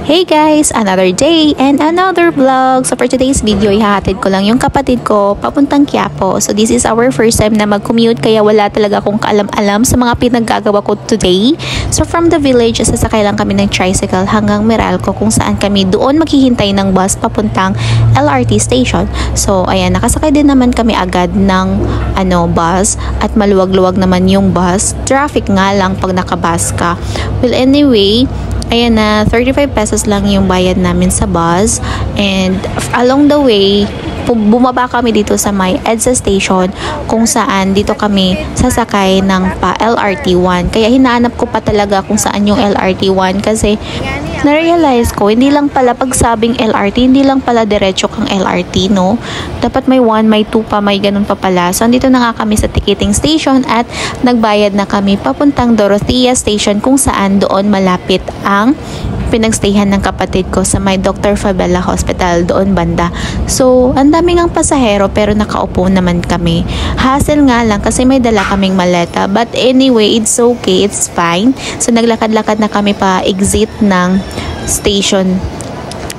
Hey guys! Another day and another vlog. So for today's video, ihahatid ko lang yung kapatid ko papuntang Quiapo. So this is our first time na mag-commute kaya wala talaga akong kaalam-alam sa mga pinaggagawa ko today. So from the village, sasakay lang kami ng tricycle hanggang Meralco kung saan kami doon maghihintay ng bus papuntang LRT station. So ayan, nakasakay din naman kami agad ng bus at maluwag-luwag naman yung bus. Traffic nga lang pag nakabus ka. Well anyway, ayan na, 35 pesos lang yung bayad namin sa bus. And along the way, bumaba kami dito sa may EDSA station kung saan dito kami sasakay ng pa LRT1. Kaya hinahanap ko pa talaga kung saan yung LRT1 kasi na-realize ko, hindi lang pala pagsabing LRT, hindi lang pala diretso kang LRT, no? Dapat may 1, may 2 pa, may ganun pa pala. So, andito na nga kami sa ticketing station at nagbayad na kami papuntang Dorothea Station kung saan doon malapit ang pinagstayhan ng kapatid ko sa may Dr. Fabella Hospital doon banda. So, ang daming ang pasahero pero nakaupo naman kami. Hassle nga lang kasi may dala kaming maleta. But anyway, it's okay. It's fine. So, naglakad-lakad na kami pa exit ng station.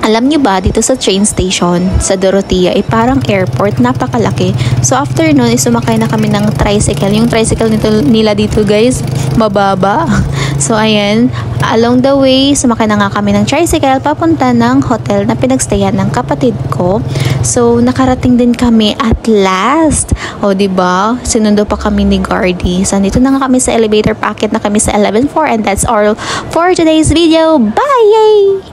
Alam nyo ba, dito sa train station, sa Dorothea, parang airport, napakalaki. So, after nun, sumakay na kami ng tricycle. Yung tricycle nila dito, guys, mababa. So, ayan, along the way, sumakay na nga kami ng tricycle, papunta ng hotel na pinagstayan ng kapatid ko. So, nakarating din kami at last. O, diba? Sinundo pa kami ni Gardy. So, dito na nga kami sa elevator, packet na kami sa 11th floor, and that's all for today's video. Bye!